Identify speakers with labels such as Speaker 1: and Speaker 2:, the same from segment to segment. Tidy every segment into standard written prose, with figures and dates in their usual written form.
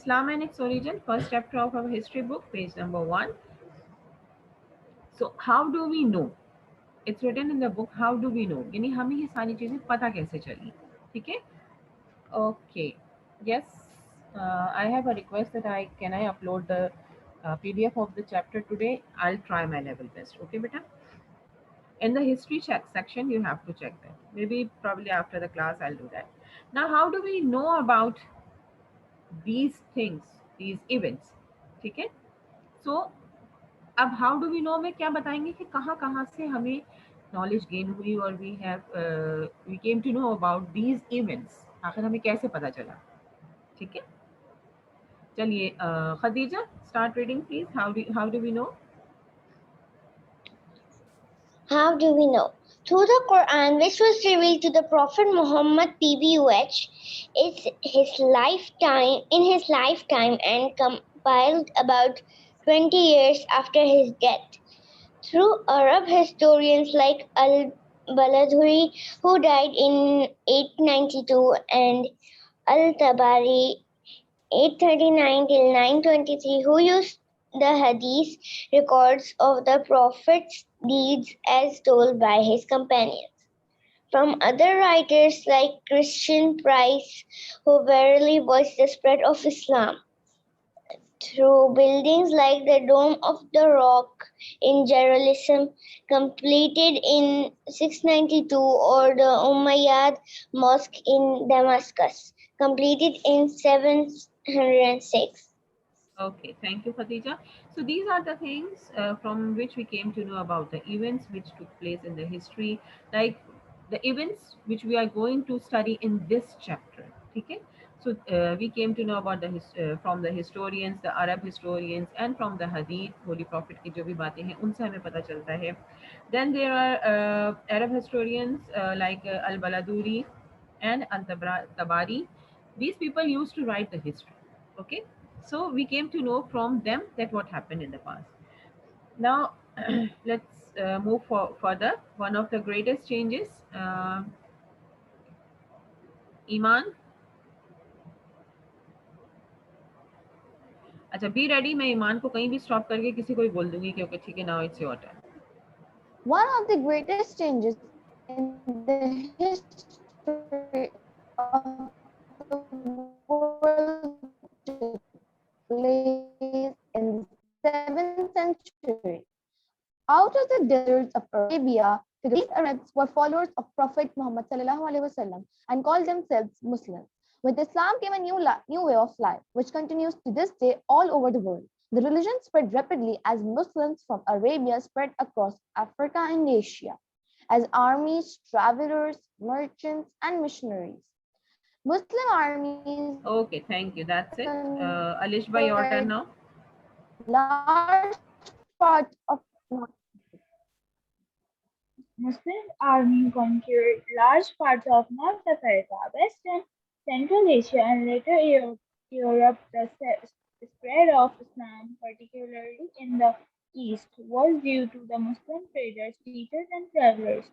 Speaker 1: Islam and its origin, first chapter of our history book, page number 1. So how do we know? It's written in the book, how do we know, यानी हमें ये सारी चीजें पता कैसे चली. ठीक है. Okay. Yes. I have a request that I upload the PDF of the chapter today. I'll try my level best. Okay, beta. In the history section, you have to check that. Maybe probably after the class, I'll do that. Now, how do we know about these things, these events? ठीक है. So, अब how do we no में क्या बताएंगे कि कहाँ कहाँ से हमें नॉलेज गेन हुई और we came to know about these events. आखिर हमें कैसे पता चला. ठीक है. चलिए Khadija, start reading please. How do we know.
Speaker 2: How do we know? Through the Quran, which was revealed to the Prophet Muhammad PBUH in his lifetime and compiled about 20 years after his death. Through Arab historians like Al-Baladhuri, who died in 892, and Al-Tabari 839 till 923, who used the hadith records of the Prophet's deeds as told by his companions. From other writers like Christian Price, who verily watched the spread of Islam through buildings like the Dome of the Rock in Jerusalem, completed in 692, or the Umayyad Mosque in Damascus, completed in 706.
Speaker 1: Okay, thank you, Khadija. So these are the things from which we came to know about the events which took place in the history, like the events which we are going to study in this chapter. Okay. So we came to know about from the historians, the Arab historians, and from the Hadith, Holy Prophet की जो भी बातें हैं उनसे हमें पता चलता है. Then there are Arab historians like Al-Baladuri and Al-Tabari. These people used to write the history. Okay. So we came to know from them that what happened in the past. Now let's move further. One of the greatest changes, ईमान. अच्छा, be ready. मैं ईमान को कहीं भी stop करके किसी को भी बोल दूंगी क्योंकि ठीक है. Now it's your turn.
Speaker 3: One of the greatest changes in the history of the world took place in the 7th century. Out of the deserts of Arabia, the great Arabs were followers of Prophet Muhammad ﷺ and called themselves Muslims. With Islam came a new way of life, which continues to this day all over the world. The religion spread rapidly as Muslims from Arabia spread across Africa and Asia, as armies, travelers, merchants, and missionaries. Muslim armies.
Speaker 1: Okay, thank you. That's it. Alish, by your turn now.
Speaker 3: Large part of
Speaker 4: Muslim army conquered large parts of North Africa, Western, Central Asia, and later Europe. The spread of Islam, particularly in the East, was due to the Muslim traders, teachers, and travelers.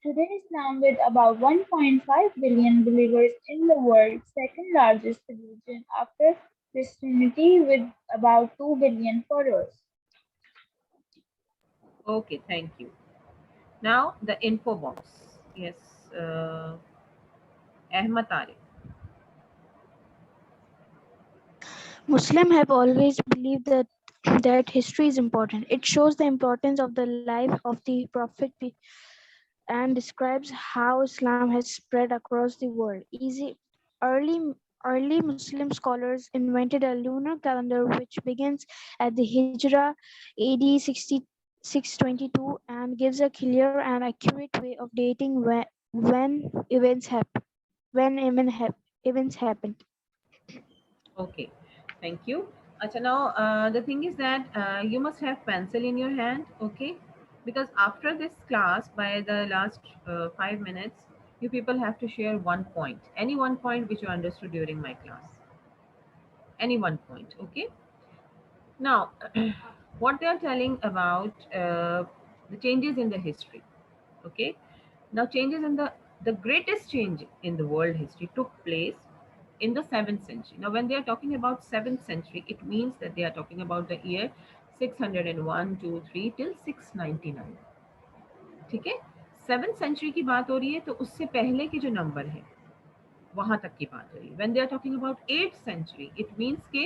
Speaker 4: Today, Islam, with about 1.5 billion believers in the world, second largest religion after Christianity, with about 2 billion followers.
Speaker 1: Okay, thank you. Now the info box. Yes, Ahmad Tariq.
Speaker 5: Muslims have always believed that history is important. It shows the importance of the life of the Prophet and describes how Islam has spread across the world. Early Muslim scholars invented a lunar calendar which begins at the Hijrah AD 622 and gives a clear and accurate way of dating when events happen. Events happened.
Speaker 1: Okay, thank you. Acha, now the thing is that you must have pencil in your hand, okay? Because after this class, by the last 5 minutes, you people have to share one point, any one point which you understood during my class, any one point, okay? Now, what they are telling about the changes in the history, okay? Now, changes in the greatest change in the world history took place in the 7th century. Now, when they are talking about 7th century, it means that they are talking about the year 601, 2, 3 till 699. ठीक है, 7th century की बात हो रही है, तो उससे पहले के जो नंबर है वहां तक की बात हो रही है. When they are talking about 8th century, it means के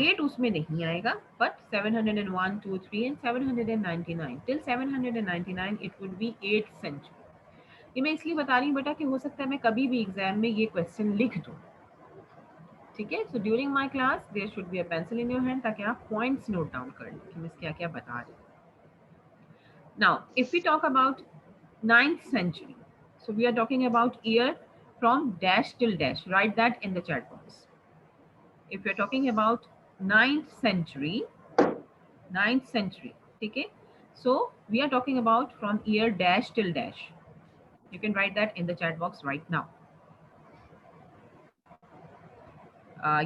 Speaker 1: 8 उसमें नहीं आएगा, but 701, 2, 3 and 799 till 799 it would be 8th century. ये मैं इसलिए बता रही हूँ बेटा कि हो सकता है मैं कभी भी एग्जाम में ये क्वेश्चन लिख दूँ. ठीक है, so during my class there should be a pencil in your hand ताकि आप पॉइंट्स नोट डाउन कर लें कि मैं क्या क्या बता रही हूँ. Now if we talk about 9th century, so we are talking about year from dash till dash. Write that in the chat box. If we are talking about 9th century, 9th century, okay, so we are talking about from year dash till dash. You can write that in the chat box right now.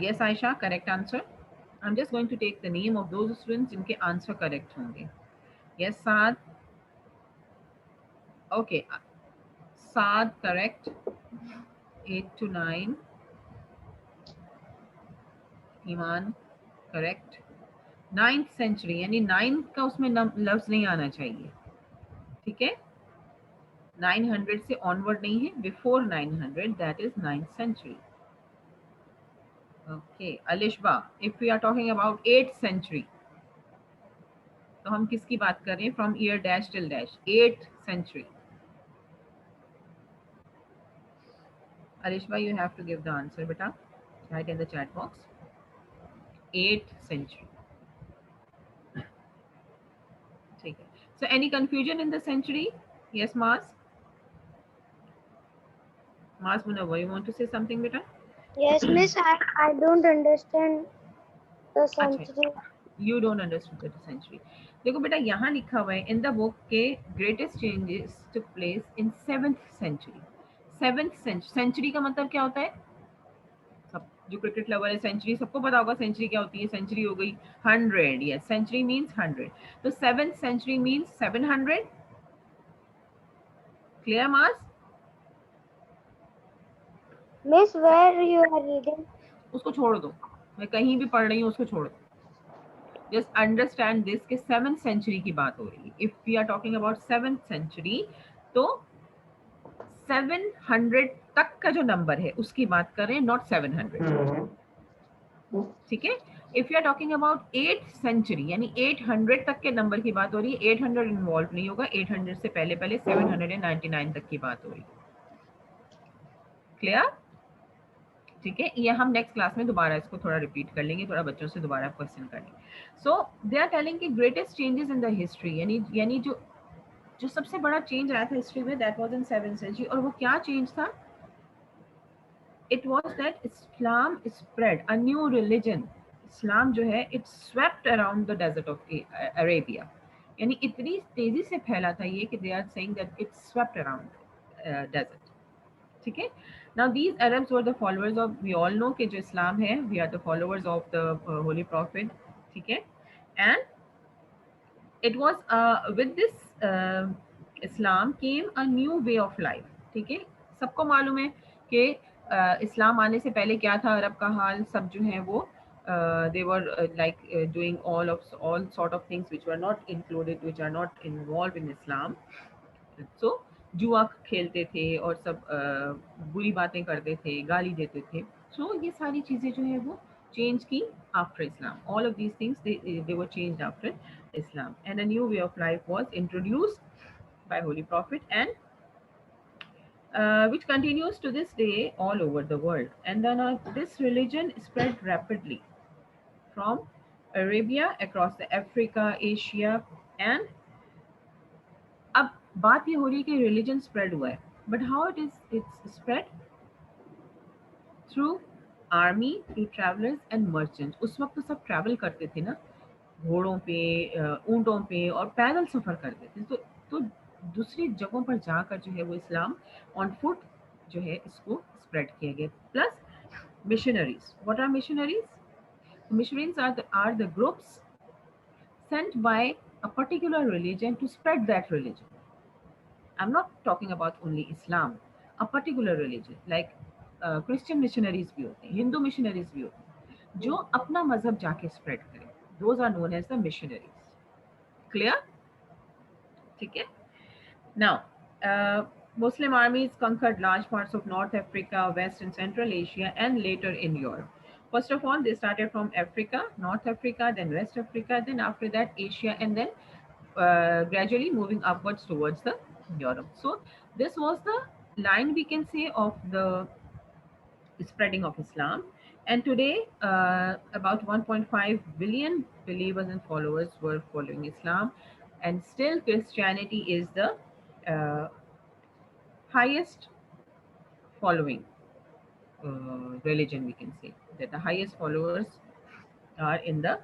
Speaker 1: Yes, Aisha, correct answer. I'm just going to take the name of those students जिनके answer correct होंगे. Yes, Saad. Okay, Saad correct. 8 to 9. Iman correct. 9th century यानी 9 का उसमें लफ्ज नहीं आना चाहिए. ठीक है, 900 से onward नहीं है, before 900 that is 9th century. Okay, Alishba, if we are talking about 8th century, तो हम किसकी बात कर रहे हैं? From year dash till dash, 8th century. Alishba, you have to give the answer, beta. Write in the chat box. 8th century. ठीक है. So any confusion in the century? Yes, Mars. Mars Munawar, you want to say something, beta?
Speaker 2: Yes, Miss, I don't understand the century.
Speaker 1: You don't understand the century. देखो बेटा यहाँ लिखा हुआ है in the book के greatest changes took place in 7th century. 7th century का मतलब क्या होता है? सब जो क्रिकेट लवर है, सेंचुरी सबको पता होगा सेंचुरी क्या होती है. सेंचुरी हो गई 100. Yes, century means 100. तो 7th century मींस 700. क्लियर मार्स?
Speaker 2: Miss, where you are reading?
Speaker 1: उसको छोड़ दो, मैं कहीं भी पढ़ रही हूँ, उसको छोड़ दो. Just understand this कि 7th century की बात हो रही है. If we are talking about 7th century, तो 700 तक का जो नंबर है उसकी बात कर रहे हैं, not 700. ठीक है. If you are talking about 8th century यानी 800 तक के नंबर की बात हो रही है. 800 इन्वॉल्व नहीं होगा. 800 से पहले पहले 799 तक की बात हो रही है. क्लियर? ठीक है, ये हम नेक्स्ट क्लास में दोबारा इसको थोड़ा रिपीट कर लेंगे, थोड़ा बच्चों से दोबारा क्वेश्चन करेंगे. सो दे आर टेलिंग कि greatest changes in the history, यानी जो सबसे बड़ा चेंज आया था हिस्ट्री में, that was in 7th century. और वो क्या चेंज था? It was that Islam spread a new religion. Islam जो है it swept around the desert of Arabia. यानी इतनी तेजी से फैला था ये कि they are saying that it swept around desert. ठीक है. Now these Arabs were the followers of, we all know कि जो इस्लाम है, we are the followers of the holy prophet. ठीक है. And it was with this Islam came a new way of life. ठीक है. सबको मालूम है कि इस्लाम आने से पहले क्या था अरब का हाल. सब जो है वो they were like doing all sort of things which were not included, which are not involved in Islam. So जुआ खेलते थे और सब बुरी बातें करते थे, गाली देते थे. सो ये सारी चीज़ें जो है वो चेंज की after Islam. All of these things they were changed after Islam, and a new way of life was introduced by holy prophet and which continues to this day all over the world. And then this religion spread rapidly from Arabia across the Africa, Asia, and अब बात ये हो रही है कि religion spread हुआ है, but how it's spread? Through army, through travellers and merchants. उस वक्त तो सब ट्रैवल करते थे ना, घोड़ों पे, ऊंटों पे, और पैदल सफर करते थे. तो दूसरी जगहों पर जाकर जो है वो इस्लाम ऑन फुट जो है इसको स्प्रेड किया गया. Plus missionaries. What are missionaries? Missionaries are the groups sent by a particular religion to spread that religion. I'm not talking about only Islam, a particular religion. Like Christian missionaries भी होते हैं, Hindu missionaries भी होते हैं, जो अपना मजहब जाके स्प्रेड करें. Those are known as the missionaries. Clear? ठीक है. Now, Muslim armies conquered large parts of North Africa, West and Central Asia, and later in Europe. First of all, they started from Africa, North Africa, then West Africa, then after that Asia, and then gradually moving upwards towards the Europe. So this was the line, we can say, of the spreading of Islam. And today, about 1.5 billion believers and followers were following Islam, and still Christianity is the uh, highest following religion. We can say that the highest followers are in the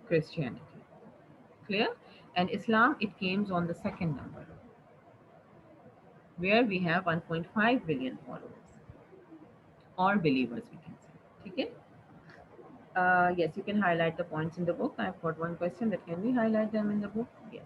Speaker 1: Christianity. Clear? And Islam, it came on the second number, where we have 1.5 billion followers or believers, we can say. Okay. Yes, you can highlight the points in the book. I've got one question that can we highlight them in the book? Yes.